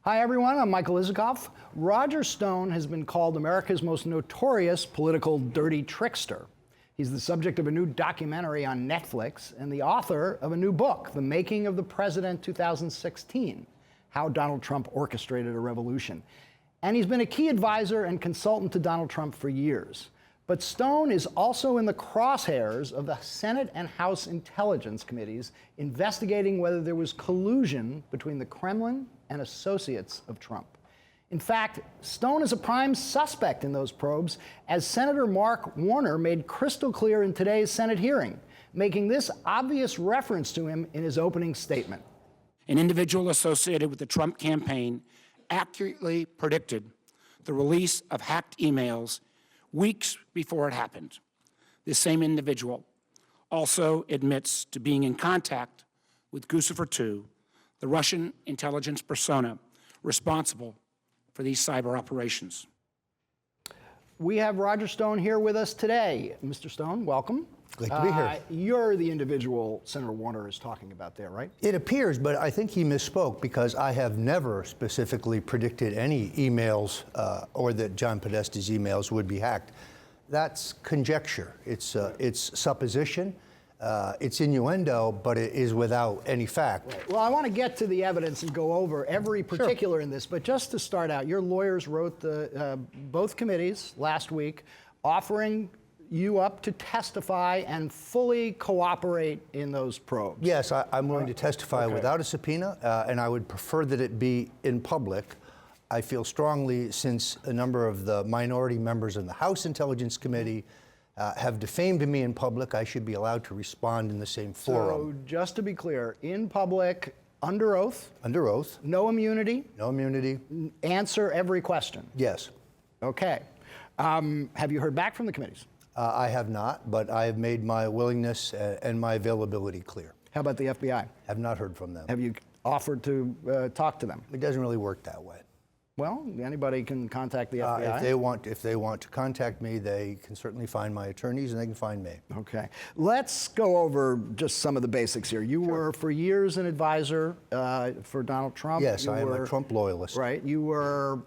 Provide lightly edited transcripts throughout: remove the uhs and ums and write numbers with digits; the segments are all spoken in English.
Hi, everyone. I'm Michael Isikoff. Roger Stone has been called America's most notorious political dirty trickster. He's the subject of a new documentary on Netflix and the author of a new book, The Making of the President 2016, How Donald Trump Orchestrated a Revolution. And he's been a key advisor and consultant to Donald Trump for years. But Stone is also in the crosshairs of the Senate and House Intelligence Committees investigating whether there was collusion between the Kremlin and associates of Trump. In fact, Stone is a prime suspect in those probes, as Senator Mark Warner made crystal clear in today's Senate hearing, making this obvious reference to him in his opening statement. An individual associated with the Trump campaign accurately predicted the release of hacked emails weeks before it happened. This same individual also admits to being in contact with Guccifer II, the Russian intelligence persona responsible for these cyber operations. We have Roger Stone here with us today. Mr. Stone, welcome. Great to be here. You're the individual Senator Warner is talking about there, right? It appears, but I think he misspoke because I have never specifically predicted any emails or that John Podesta's emails would be hacked. That's conjecture. It's supposition. It's innuendo, but it is without any fact. Right. Well, I want to get to the evidence and go over every particular in this, but just to start out, your lawyers wrote both committees last week offering you up to testify and fully cooperate in those probes. Yes, I'm willing to testify without a subpoena, and I would prefer that it be in public. I feel strongly, since a number of the minority members in the House Intelligence Committee have defamed me in public, I should be allowed to respond in the same forum. So just to be clear, in public, under oath? Under oath. No immunity? No immunity. Answer every question? Yes. Okay. Have you heard back from the committees? I have not, but I have made my willingness and my availability clear. How about the FBI? Have not heard from them. Have you offered to talk to them? It doesn't really work that way. Well, anybody can contact the FBI. If they want to contact me, they can certainly find my attorneys and they can find me. Okay. Let's go over just some of the basics here. You were for years an advisor for Donald Trump. Yes, I am a Trump loyalist. Right. You were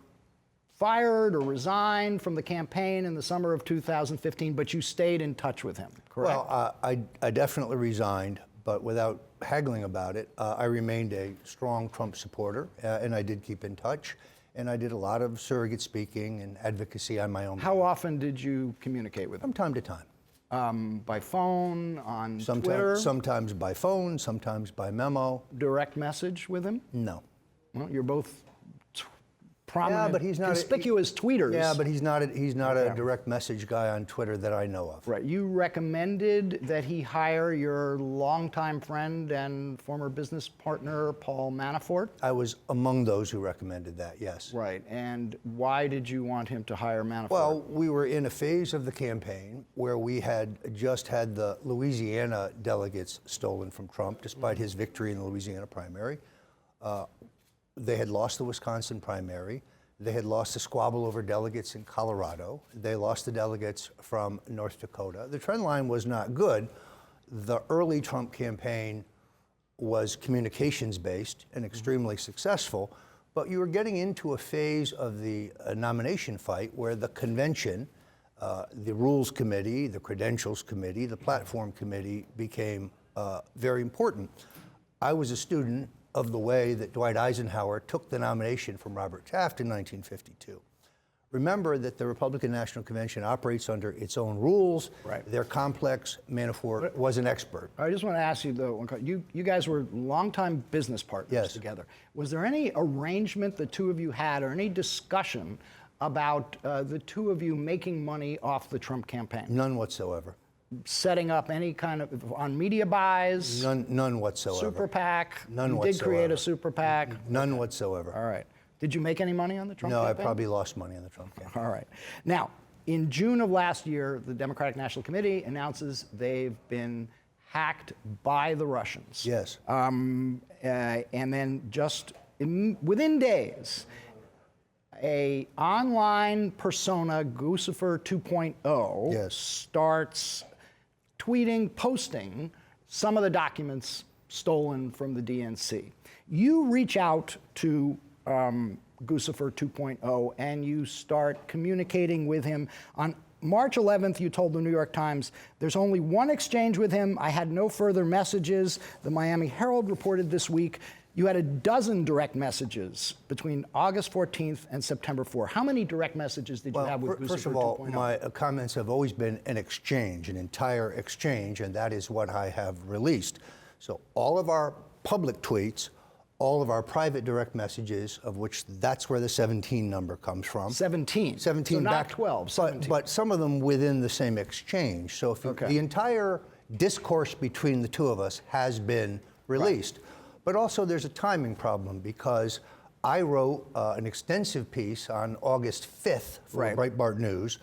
fired or resigned from the campaign in the summer of 2015, but you stayed in touch with him, correct? Well, I definitely resigned, but without haggling about it, I remained a strong Trump supporter, and I did keep in touch, and I did a lot of surrogate speaking and advocacy on my own. How often did you communicate with him? From time to time. By phone, on Twitter? Sometimes by phone, sometimes by memo. Direct message with him? No. Well, you're both prominent, but he's not conspicuous tweeters. Yeah, but he's not a direct message guy on Twitter that I know of. Right. You recommended that he hire your longtime friend and former business partner, Paul MANAFORT? I was among those who recommended that, yes. Right. And why did you want him to hire MANAFORT? Well, we were in a phase of the campaign where we had just had the Louisiana delegates stolen from Trump, despite his victory in the Louisiana primary. They had lost the Wisconsin primary. They had lost a squabble over delegates in Colorado. They lost the delegates from North Dakota. The trend line was not good. The early Trump campaign was communications-based and extremely successful, but you were getting into a phase of the nomination fight where the convention, the Rules Committee, the Credentials Committee, the Platform Committee became very important. I was a student of the way that Dwight Eisenhower took the nomination from Robert Taft in 1952. Remember that the Republican National Convention operates under its own rules. Right. They're complex. MANAFORT was an expert. I just want to ask you, though, you guys were longtime business partners together. Was there any arrangement the two of you had or any discussion about the two of you making money off the Trump campaign? None whatsoever. Setting up any kind of, on media buys? None whatsoever. Super PAC? None whatsoever. You did create a super PAC? None whatsoever. All right. Did you make any money on the Trump campaign? No, I probably lost money on the Trump campaign. All right. Now, in June of last year, the Democratic National Committee announces they've been hacked by the Russians. Yes. And then just within days, a online persona, Guccifer 2.0, starts tweeting, posting some of the documents stolen from the DNC. You reach out to Guccifer 2.0, and you start communicating with him. On March 11th, you told the New York Times, there's only one exchange with him. I had no further messages. The Miami Herald reported this week you had a dozen direct messages between August 14th and September 4. How many direct messages did you have with Guccifer 2.0? First of all, my comments have always been an exchange, an entire exchange, and that is what I have released. So all of our public tweets, all of our private direct messages, of which that's where the 17 number comes from. 17. 17 so not back, 12, 17. But some of them within the same exchange. So if the entire discourse between the two of us has been released. Right. But also there's a timing problem because I wrote an extensive piece on August 5th for Breitbart News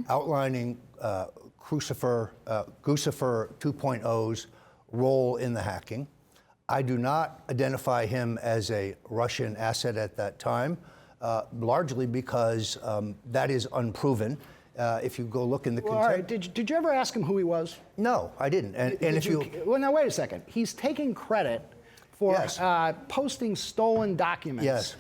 outlining Guccifer 2.0's role in the hacking. I do not identify him as a Russian asset at that time, largely because that is unproven. If you go look in the all right. Did you ever ask him who he was? No, I didn't. And if you well, now wait a second. He's taking credit for posting stolen documents. Yes.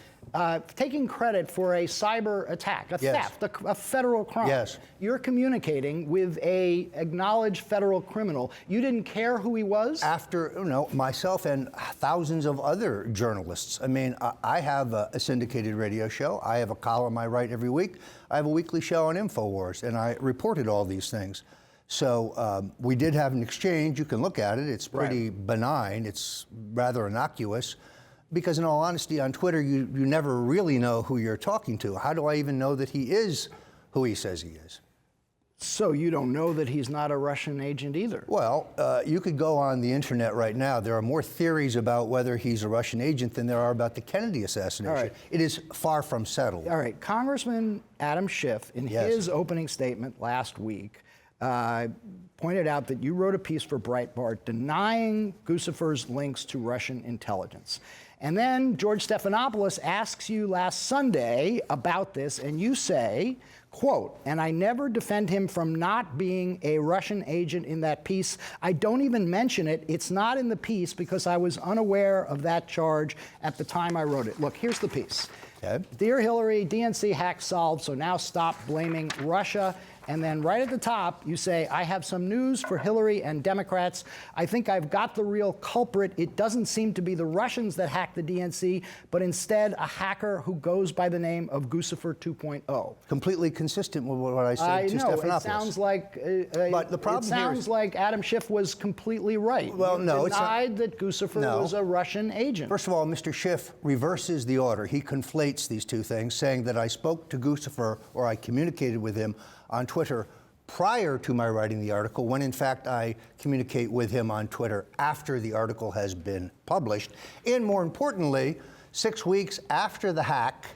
Taking credit for a cyber attack, a theft, a federal crime. Yes. You're communicating with a acknowledged federal criminal. You didn't care who he was? After, myself and thousands of other journalists. I mean, I have a syndicated radio show. I have a column I write every week. I have a weekly show on InfoWars, and I reported all these things. So we did have an exchange. You can look at it. It's pretty benign. It's rather innocuous. Because in all honesty, on Twitter, you never really know who you're talking to. How do I even know that he is who he says he is? So you don't know that he's not a Russian agent either? Well, you could go on the internet right now. There are more theories about whether he's a Russian agent than there are about the Kennedy assassination. All right. It is far from settled. All right. Congressman Adam Schiff, in his opening statement last week, pointed out that you wrote a piece for Breitbart denying Guccifer's links to Russian intelligence. And then George Stephanopoulos asks you last Sunday about this, and you say, quote, and I never defend him from not being a Russian agent in that piece. I don't even mention it. It's not in the piece because I was unaware of that charge at the time I wrote it. Look, here's the piece. Okay. Dear Hillary, DNC hack solved, so now stop blaming Russia. And then right at the top, you say, I have some news for Hillary and Democrats. I think I've got the real culprit. It doesn't seem to be the Russians that hacked the DNC, but instead a hacker who goes by the name of Guccifer 2.0. Completely consistent with what I said to Stephanopoulos. It sounds like, but the problem sounds like Adam Schiff was completely right. Well, no, it's denied that Guccifer was a Russian agent. First of all, Mr. Schiff reverses the order. He conflates these two things, saying that I spoke to Guccifer or I communicated with him on Twitter prior to my writing the article, when in fact I communicate with him on Twitter after the article has been published. And more importantly, 6 weeks after the hack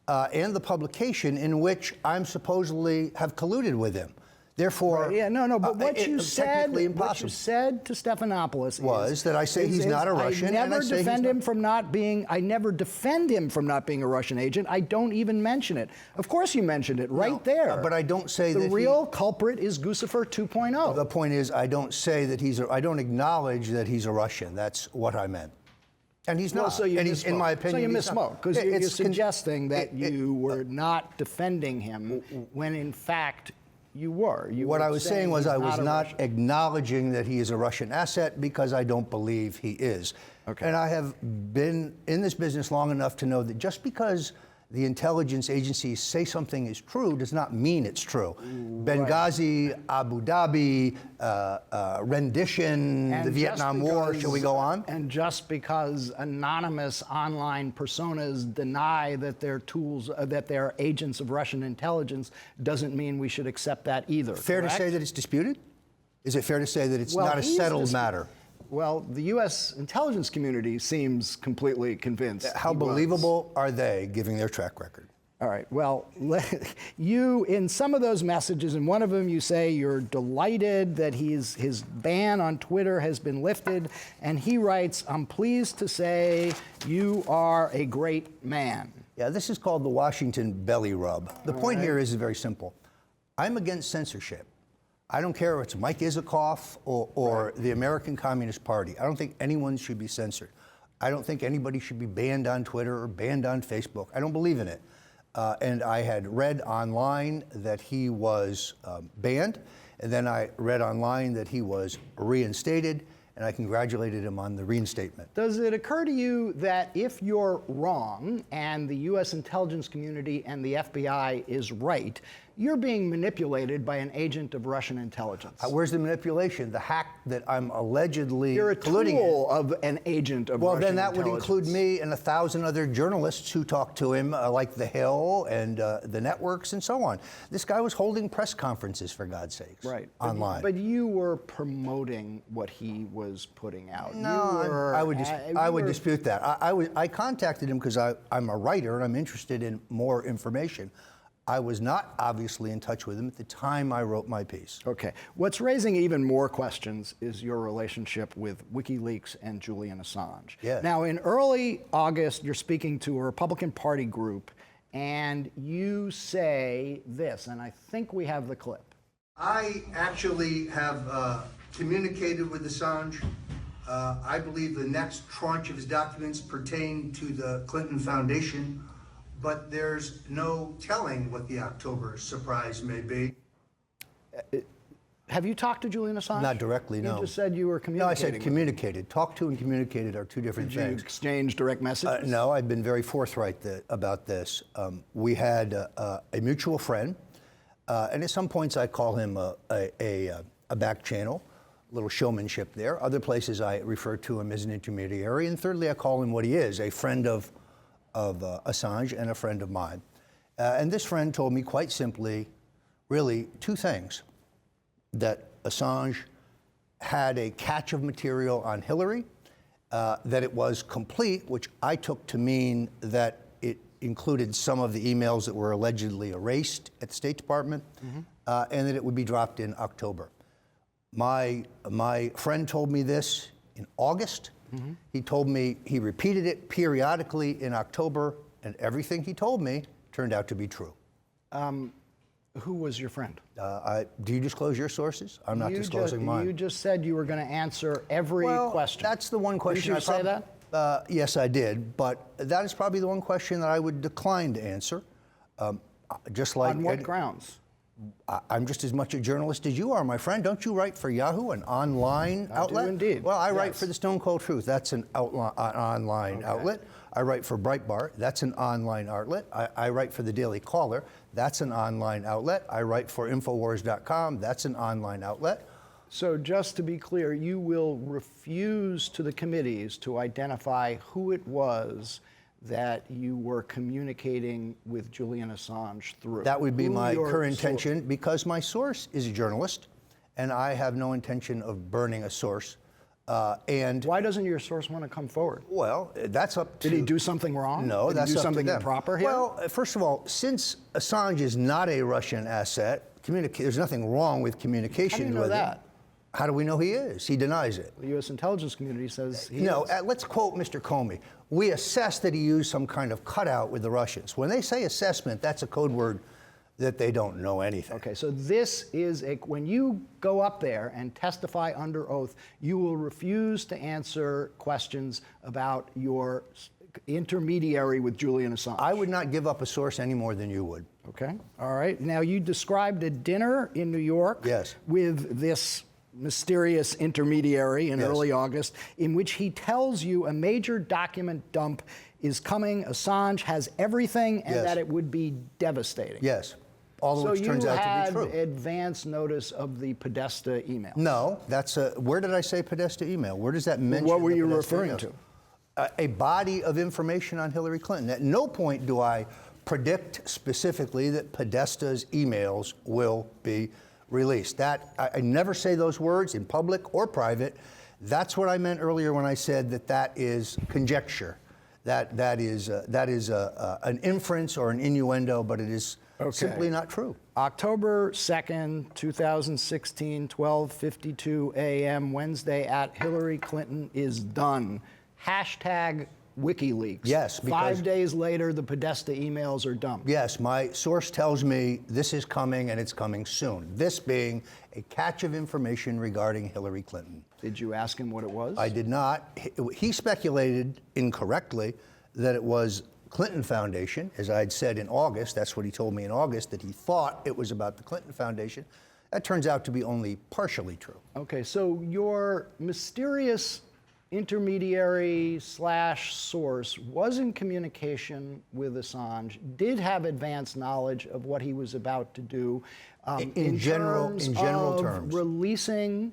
and the publication in which I'm supposedly have colluded with him. Therefore, but what you said to Stephanopoulos was that I say he's not a Russian. I never defend him from not being a Russian agent. I don't even mention it. Of course you mentioned it right there. But I don't say that the real culprit is Guccifer 2.0. The point is, I don't say that I don't acknowledge that he's a Russian. That's what I meant. And he's not. So you and he's, in my opinion, so you misspoke, because you're suggesting that you were not defending him when in fact you were. What I was saying was I was not acknowledging that he is a Russian asset because I don't believe he is. Okay. And I have been in this business long enough to know that just because the intelligence agencies say something is true does not mean it's true. Benghazi, Abu Dhabi, rendition, the Vietnam War, shall we go on? And just because anonymous online personas deny that they're tools, that they're agents of Russian intelligence, doesn't mean we should accept that either. Fair to say that it's disputed? Is it fair to say that it's not a settled matter? Well, the U.S. intelligence community seems completely convinced. How believable are they, giving their track record? All right. Well, you, in some of those messages, in one of them you say you're delighted that his ban on Twitter has been lifted, and he writes, I'm pleased to say you are a great man. Yeah, this is called the Washington belly rub. The point here is very simple. I'm against censorship. I don't care if it's Mike Isikoff or the American Communist Party. I don't think anyone should be censored. I don't think anybody should be banned on Twitter or banned on Facebook. I don't believe in it. And I had read online that he was banned, and then I read online that he was reinstated, and I congratulated him on the reinstatement. Does it occur to you that if you're wrong and the U.S. intelligence community and the FBI is right, you're being manipulated by an agent of Russian intelligence? Where's the manipulation? The hack that I'm allegedly You're a colluding tool of an agent of Russian Well, then that would intelligence. include me and 1,000 other journalists who talked to him, like The Hill and the networks and so on. This guy was holding press conferences, for God's sakes, Right. online. But you were promoting what he was putting out. No, I would dispute that. I contacted him because I'm a writer and I'm interested in more information. I was not obviously in touch with him at the time I wrote my piece. Okay. What's raising even more questions is your relationship with WikiLeaks and Julian Assange. Yes. Now, in early August, you're speaking to a Republican Party group, and you say this, and I think we have the clip. I actually have communicated with Assange. I believe the next tranche of his documents pertain to the Clinton Foundation, but there's no telling what the October surprise may be. Have you talked to Julian Assange? Not directly, no. You just said you were No, I communicating. said communicated. Talk to and communicated are two different Did you things. exchange direct messages? No, I've been very forthright about this. We had a mutual friend, and at some points I call him a back channel, a little showmanship there. Other places I refer to him as an intermediary. And thirdly, I call him what he is, a friend of Assange and a friend of mine. And this friend told me quite simply, really, two things. That Assange had a catch of material on Hillary, that it was complete, which I took to mean that it included some of the emails that were allegedly erased at the State Department, and that it would be dropped in October. My friend told me this in August. He told me he repeated it periodically in October, and everything he told me turned out to be true. Who was your friend? Do you disclose your sources? I'm not disclosing mine. You just said you were going to answer every question. That's the one question. Did you say that? Yes, I did, but that is probably the one question that I would decline to answer. Just like On what grounds? I'm just as much a journalist as you are, my friend. Don't you write for Yahoo, an online outlet? I do indeed. Well, I write Yes. for the Stone Cold Truth. That's an online outlet. I write for Breitbart. That's an online outlet. I write for the Daily Caller. That's an online outlet. I write for Infowars.com. That's an online outlet. So just to be clear, you will refuse to the committees to identify who it was that you were communicating with Julian Assange through. That would be Who my your current source- intention, because my source is a journalist, and I have no intention of burning a source. And Why doesn't your source want to come forward? well, that's up to. Did he do something wrong? No, Did that's he do up to something them. improper here? Well, first of all, since Assange is not a Russian asset, there's nothing wrong with communication How do you know with that? him. How do we know he is? He denies it. The U.S. intelligence community says he No, is. let's quote Mr. Comey. We assess that he used some kind of cutout with the Russians. When they say assessment, that's a code word that they don't know anything. Okay, so this is when you go up there and testify under oath, you will refuse to answer questions about your intermediary with Julian Assange. I would not give up a source any more than you would. Okay, all right. Now, you described a dinner in New York Yes. with this mysterious intermediary in Yes. early August, in which he tells you a major document dump is coming, Assange has everything, and Yes. that it would be devastating. Yes, all of which turns out to be true. So you had advance notice of the Podesta email. No, that's where did I say Podesta email? Where does that mention? What were the you Podesta referring emails? to? A body of information on Hillary Clinton. At no point do I predict specifically that Podesta's emails will be released. That I never say those words in public or private. That's what I meant earlier when I said that is conjecture. That is an inference or an innuendo, but it is simply not true. October 2nd, 2016, 12:52 a.m., Wednesday at Hillary Clinton is done. Hashtag WikiLeaks. Yes, because 5 days later, the Podesta emails are dumped. yes, my source tells me this is coming and it's coming soon. This being a catch of information regarding Hillary Clinton. Did you ask him what it was? I did not. He speculated incorrectly that it was Clinton Foundation, as I had said in August. That's what he told me in August, that he thought it was about the Clinton Foundation. That turns out to be only partially true. Okay, so your mysterious intermediary / source was in communication with Assange, did have advanced knowledge of what he was about to do. In general of terms. Releasing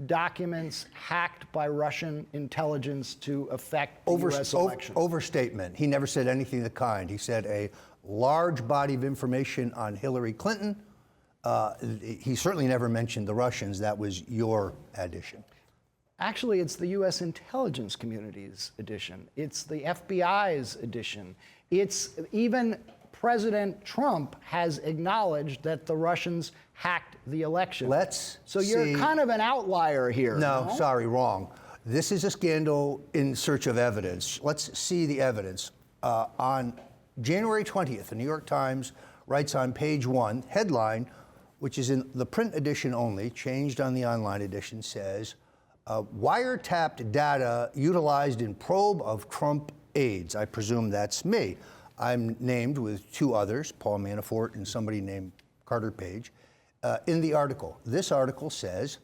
documents hacked by Russian intelligence to affect the U.S. election. Overstatement. He never said anything of the kind. He said a large body of information on Hillary Clinton. He certainly never mentioned the Russians. That was your addition. Actually, it's the U.S. intelligence community's edition. It's the FBI's edition. It's even President Trump has acknowledged that the Russians hacked the election. So you're kind of an outlier here. No, sorry, wrong. This is a scandal in search of evidence. Let's see the evidence. On January 20th, the New York Times writes on page 1, headline, which is in the print edition only, changed on the online edition, says, wiretapped data utilized in probe of Trump aides. I presume that's me. I'm named with 2 others, Paul Manafort and somebody named Carter Page, in the article. This article says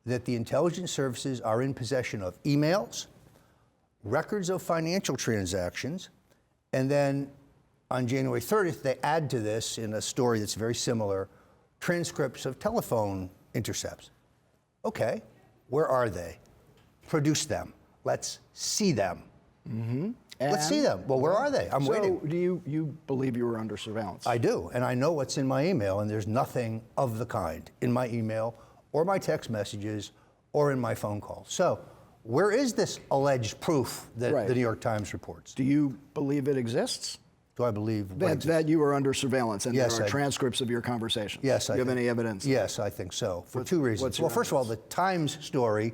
that the intelligence services are in possession of emails, records of financial transactions, and then on January 30th, they add to this in a story that's very similar, transcripts of telephone intercepts. Okay. Where are they? Produce them. Let's see them. Let's see them. Well, where are they? I'm waiting. So do you believe you were under surveillance? I do, and I know what's in my email, and there's nothing of the kind in my email or my text messages or in my phone calls. So where is this alleged proof that the New York Times reports? Do you believe it exists? Do I believe that you were under surveillance and yes, there are transcripts of your conversations? Yes, I do you have think, any evidence? Yes, I think so, for 2 reasons. Well, first of all, the Times story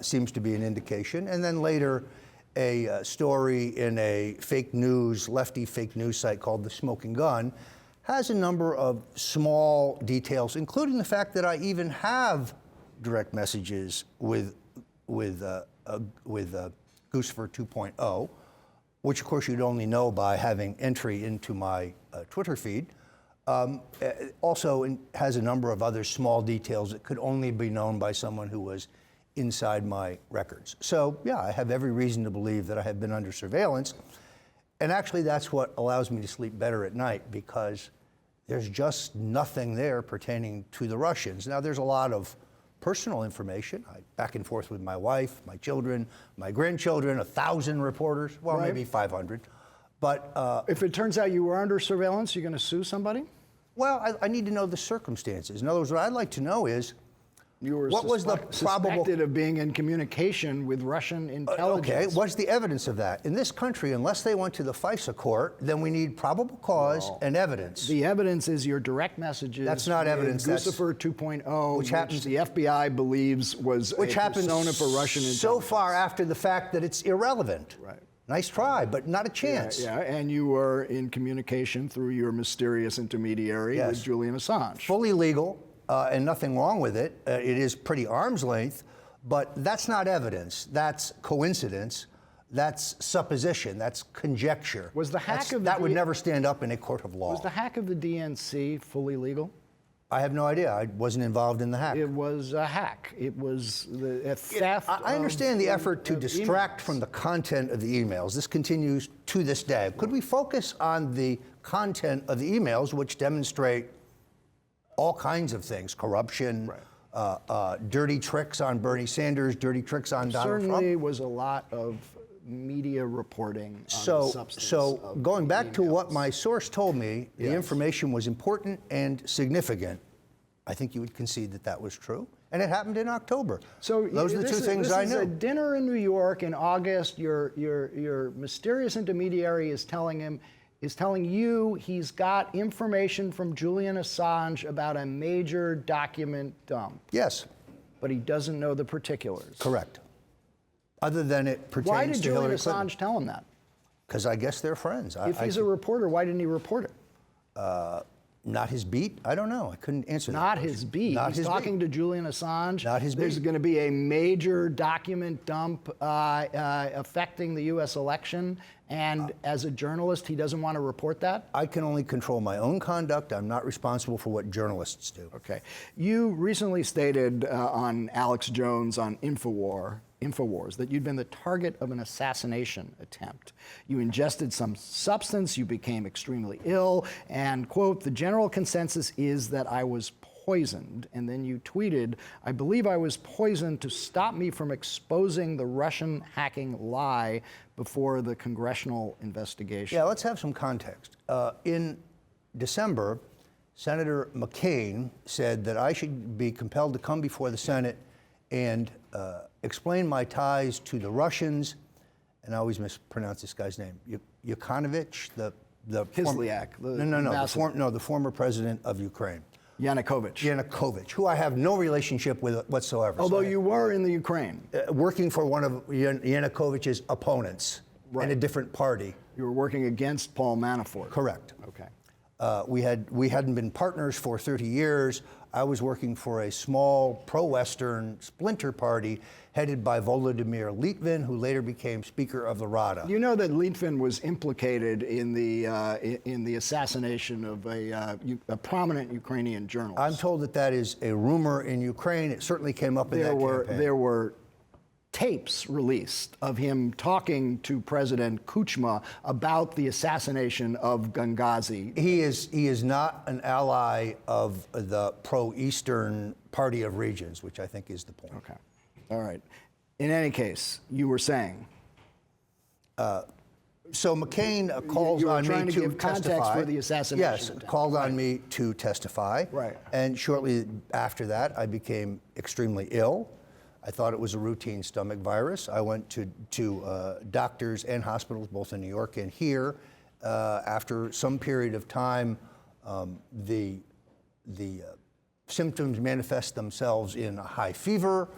seems to be an indication, and then later a story in a lefty fake news site called The Smoking Gun has a number of small details, including the fact that I even have direct messages with Guccifer 2.0, which of course you'd only know by having entry into my Twitter feed. Also has a number of other small details that could only be known by someone who was inside my records. So yeah, I have every reason to believe that I have been under surveillance. And actually that's what allows me to sleep better at night, because there's just nothing there pertaining to the Russians. Now there's a lot of personal information. I back and forth with my wife, my children, my grandchildren, 1,000 reporters, well, maybe 500. But if it turns out you were under surveillance, you're going to sue somebody? Well, I need to know the circumstances. In other words, what I'd like to know is, you were what was the probable suspected of being in communication with Russian intelligence. Okay, what's the evidence of that? In this country, unless they went to the FISA court, then we need probable cause and evidence. The evidence is your direct messages. That's not evidence. Guccifer 2.0, which happens, the FBI believes was a persona for Russian intelligence. So far after the fact that it's irrelevant. Right. Nice try, but not a chance. Yeah, and you were in communication through your mysterious intermediary with Julian Assange. Fully legal. And nothing wrong with it. It is pretty arm's length, but that's not evidence. That's coincidence. That's supposition. That's conjecture. Was the hack of that would never stand up in a court of law. Was the hack of the DNC fully legal? I have no idea. I wasn't involved in the hack. It was a hack. It was a theft. I understand the effort to distract from the content of the emails. This continues to this day. Could we focus on the content of the emails, which demonstrate all kinds of things, corruption, dirty tricks on Bernie Sanders, dirty tricks on Donald Trump. Certainly was a lot of media reporting on the substance of going back emails. to what my source told me, the information was important and significant. I think you would concede that that was true. And it happened in October. So those are the 2 things I knew. This is a dinner in New York in August. Your mysterious intermediary is telling you he's got information from Julian Assange about a major document dump. Yes. But he doesn't know the particulars. Correct. other than it Why pertains did to Hillary Julian Clinton. Assange tell him that? Because I guess they're friends. If he's a reporter, why didn't he report it? Not his beat? I don't know. I couldn't answer that. Not his beat. Not He's his talking beat. to Julian Assange. Not his There's beat. going to be a major document dump affecting the U.S. election, and as a journalist, he doesn't want to report that? I can only control my own conduct. I'm not responsible for what journalists do. Okay. You recently stated on Alex Jones on Infowars that you'd been the target of an assassination attempt. You ingested some substance, you became extremely ill, and, quote, the general consensus is that I was poisoned. And then you tweeted, I believe I was poisoned to stop me from exposing the Russian hacking lie before the congressional investigation. Yeah, let's have some context. In December, Senator McCain said that I should be compelled to come before the Senate and explain my ties to the Russians, and I always mispronounce this guy's name, Yukhanovich, the Kislyak, the former president of Ukraine. Yanukovych, who I have no relationship with whatsoever. although you were in the Ukraine. Working for one of Yanukovych's opponents in a different party. You were working against Paul Manafort. Correct. Okay. We hadn't been partners for 30 years. I was working for a small pro-Western splinter party headed by Volodymyr Litvin, who later became Speaker of the Rada. You know that Litvin was implicated in the assassination of a prominent Ukrainian journalist. I'm told that is a rumor in Ukraine. It certainly came up in that campaign. There were tapes released of him talking to President Kuchma about the assassination of Benghazi. He is not an ally of the pro-Eastern Party of Regions, which I think is the point. Okay. All right. In any case, you were saying. So McCain calls on me to give context testify. for the assassination Yes, attempt. called on me to testify. Right. And shortly after that, I became extremely ill. I thought it was a routine stomach virus. I went to doctors and hospitals, both in New York and here. After some period of time, the symptoms manifest themselves in a high fever,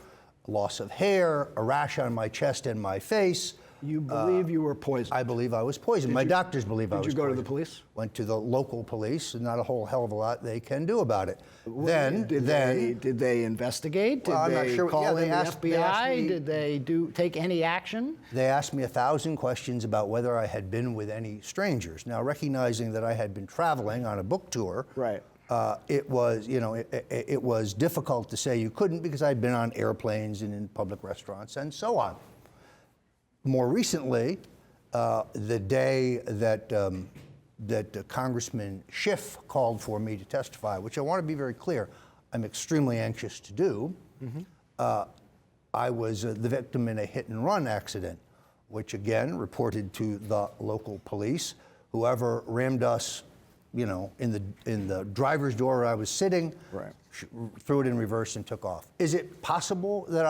loss of hair, a rash on my chest and my face. You believe you were poisoned. I believe I was poisoned. My doctors believe I was Did you go poisoned. to the police? Went to the local police, and not a whole hell of a lot they can do about it. Did they investigate? Did Well, I'm not they sure. call Yeah, in they the asked FBI? me- Did they take any action? They asked me 1,000 questions about whether I had been with any strangers. Now, recognizing that I had been traveling on a book tour, Right. it was difficult to say you couldn't because I'd been on airplanes and in public restaurants and so on. More recently, the day that Congressman Schiff called for me to testify, which I want to be very clear, I'm extremely anxious to do. I was the victim in a hit-and-run accident, which again reported to the local police. Whoever rammed us, in the driver's door where I was sitting, Right. threw it in reverse and took off. Is it possible that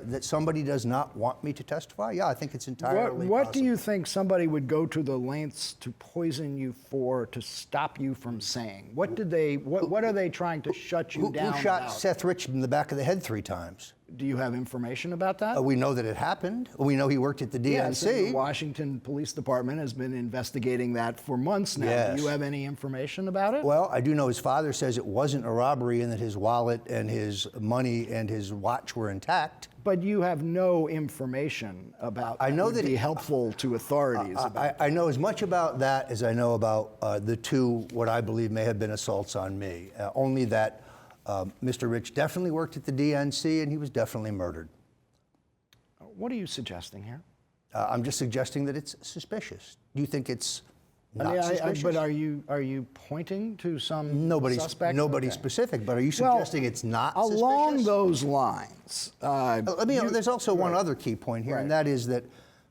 that somebody does not want me to testify? Yeah, I think it's entirely What do possible. you think somebody would go to the lengths to poison you for to stop you from saying? What are they trying to shut you down Who shot about? Seth Rich in the back of the head 3 times? Do you have information about that? We know that it happened. We know he worked at the Yes, and DNC. the Washington Police Department has been investigating that for months now. Yes. Do you have any information about it? Well, I do know his father says it wasn't a robbery and that his wallet and his money and his watch were intact. But you have no information about I know would that be helpful to authorities. I know as much about that as I know about the 2, what I believe may have been assaults on me. Only that Mr. Rich definitely worked at the DNC and he was definitely murdered. What are you suggesting here? I'm just suggesting that it's suspicious. Do you think it's not suspicious? But are you pointing to some Nobody suspect? specific, but are you suggesting it's not suspicious? Along those lines. There's also one other key point here, and that is that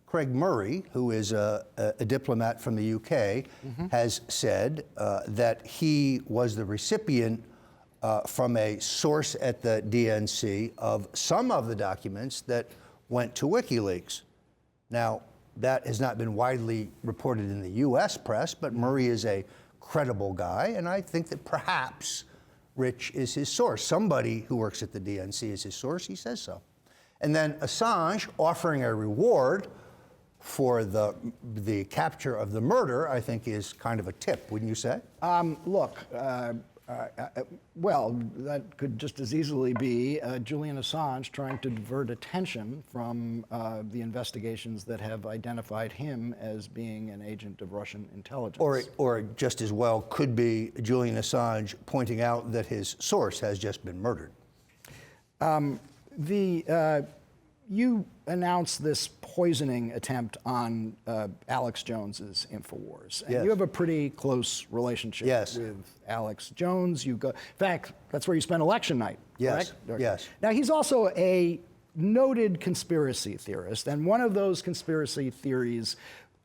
Craig Murray, who is a diplomat from the UK, has said that he was the recipient from a source at the DNC of some of the documents that went to WikiLeaks. Now, that has not been widely reported in the US press, but Murray is a credible guy, and I think that perhaps Rich is his source. Somebody who works at the DNC is his source, he says so. And then Assange offering a reward for the capture of the murder, I think, is kind of a tip, wouldn't you say? Look, well, that could just as easily be Julian Assange trying to divert attention from the investigations that have identified him as being an agent of Russian intelligence. Or just as well could be Julian Assange pointing out that his source has just been murdered. You announced this poisoning attempt on Alex Jones's InfoWars. And Yes. you have a pretty close relationship Yes. with Alex Jones. In fact, that's where you spent election night, Yes, correct? Okay. yes. Now, he's also a noted conspiracy theorist, and one of those conspiracy theories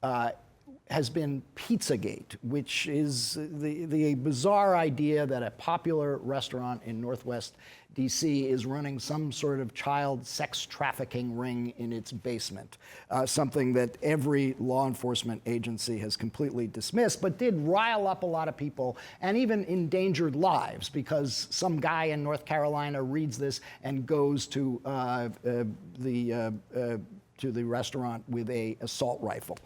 has been Pizzagate, which is the bizarre idea that a popular restaurant in Northwest DC is running some sort of child sex trafficking ring in its basement, something that every law enforcement agency has completely dismissed, but did rile up a lot of people and even endangered lives, because some guy in North Carolina reads this and goes to the restaurant with an assault rifle.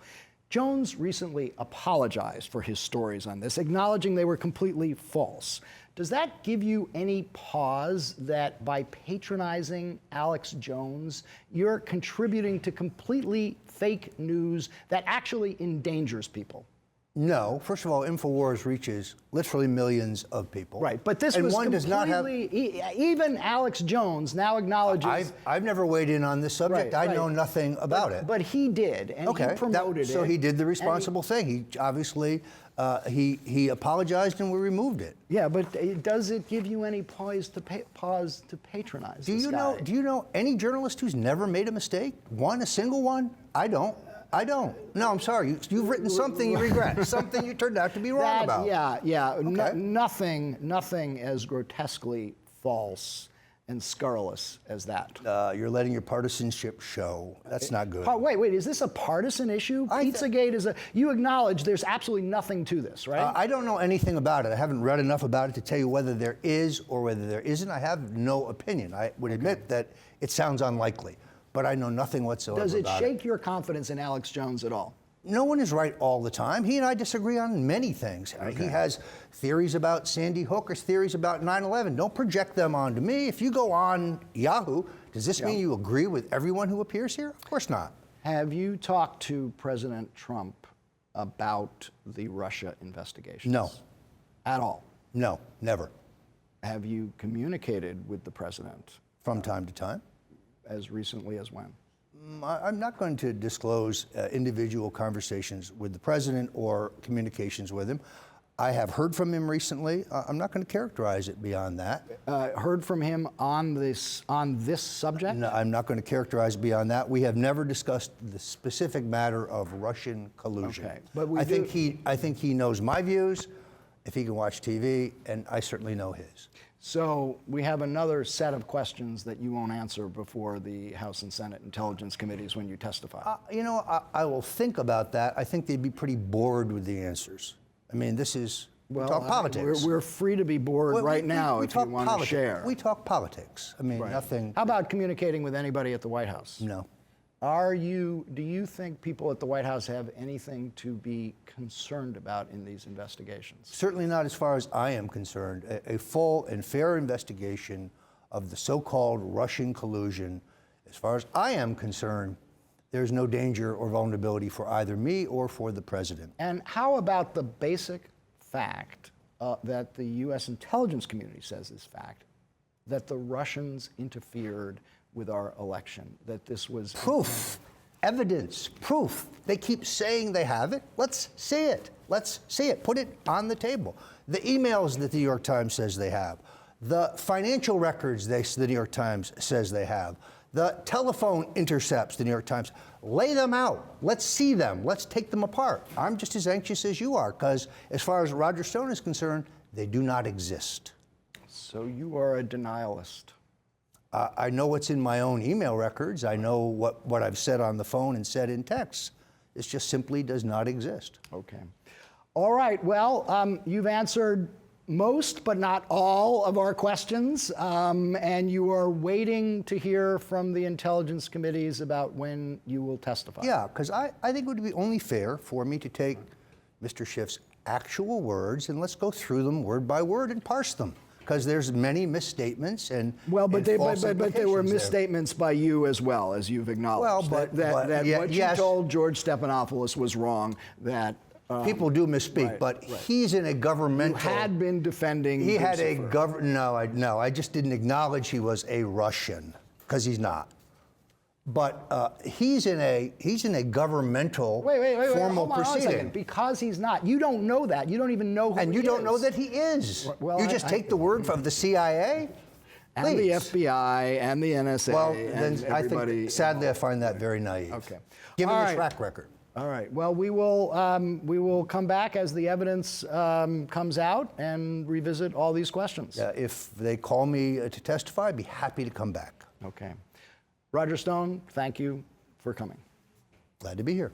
Jones recently apologized for his stories on this, acknowledging they were completely false. Does that give you any pause that by patronizing Alex Jones, you're contributing to completely fake news that actually endangers people? No. First of all, InfoWars reaches literally millions of people. Right, but this and was one does not have. even Alex Jones now acknowledges. I've never weighed in on this subject. Right, I know nothing about it. But he did, and he promoted it. So he did the responsible thing. He obviously he apologized and we removed it. Yeah, but does it give you any pause to patronize Do this you guy? know any journalist who's never made a mistake? A single one? I don't. No, I'm sorry. You've written something you regret, something you turned out to be wrong about. Yeah. Okay. Nothing as grotesquely false and scurrilous as that. You're letting your partisanship show. That's not good. Wait, is this a partisan issue? Pizzagate is you acknowledge there's absolutely nothing to this, right? I don't know anything about it. I haven't read enough about it to tell you whether there is or whether there isn't. I have no opinion. I would admit that it sounds unlikely, but I know nothing whatsoever about it. Does it shake your confidence in Alex Jones at all? No one is right all the time. He and I disagree on many things. Okay. He has theories about Sandy Hook or theories about 9/11. Don't project them onto me. If you go on Yahoo, does this mean you agree with everyone who appears here? Of course not. Have you talked to President Trump about the Russia investigations? No. At all? No, never. Have you communicated with the president? From time to time. As recently as when? I'm not going to disclose individual conversations with the president or communications with him. I have heard from him recently. I'm not going to characterize it beyond that. Heard from him on this subject? No, I'm not going to characterize beyond that. We have never discussed the specific matter of Russian collusion. Okay, but I think he knows my views, if he can watch TV, and I certainly know his. So we have another set of questions that you won't answer before the House and Senate Intelligence Committees when you testify. I will think about that. I think they'd be pretty bored with the answers. I mean, we talk politics. We're free to be bored right now if you want to share. We talk politics. I mean, nothing. How about communicating with anybody at the White House? No. Do you think people at the White House have anything to be concerned about in these investigations? Certainly not as far as I am concerned. A full and fair investigation of the so-called Russian collusion, as far as I am concerned, there's no danger or vulnerability for either me or for the president. And how about the basic fact that the U.S. intelligence community says is fact, that the Russians interfered with our election, that this was proof, evidence, proof. They keep saying they have it. Let's see it. Let's see it. Put it on the table. The emails that the New York Times says they have, the financial records the New York Times says they have, the telephone intercepts the New York Times. Lay them out. Let's see them. Let's take them apart. I'm just as anxious as you are, because as far as Roger Stone is concerned, they do not exist. So you are a denialist. I know what's in my own email records. I know what I've said on the phone and said in text. This just simply does not exist. Okay. All right. Well, you've answered most, but not all, of our questions, and you are waiting to hear from the intelligence committees about when you will testify. Yeah, because I think it would be only fair for me to take Mr. Schiff's actual words and let's go through them word by word and parse them. Because there's many misstatements and well, but there were implications misstatements by you as well, as you've acknowledged. Well, but what yes. you told George Stephanopoulos was wrong. That people do misspeak, but he's in a governmental. you had been defending. He had a Lucifer. No, I just didn't acknowledge he was a Russian because he's not. But he's in a governmental formal hold on a proceeding. second. Because he's not. You don't know that. You don't even know who And he you don't is. know that he is. Well, you just take the word of the CIA? And the Please. FBI and the NSA. Well, and then I everybody think, sadly, I find that very naive. Okay. Given All the right. track record. All right. Well, we will come back as the evidence comes out and revisit all these questions. If they call me to testify, I'd be happy to come back. Okay. Roger Stone, thank you for coming. Glad to be here.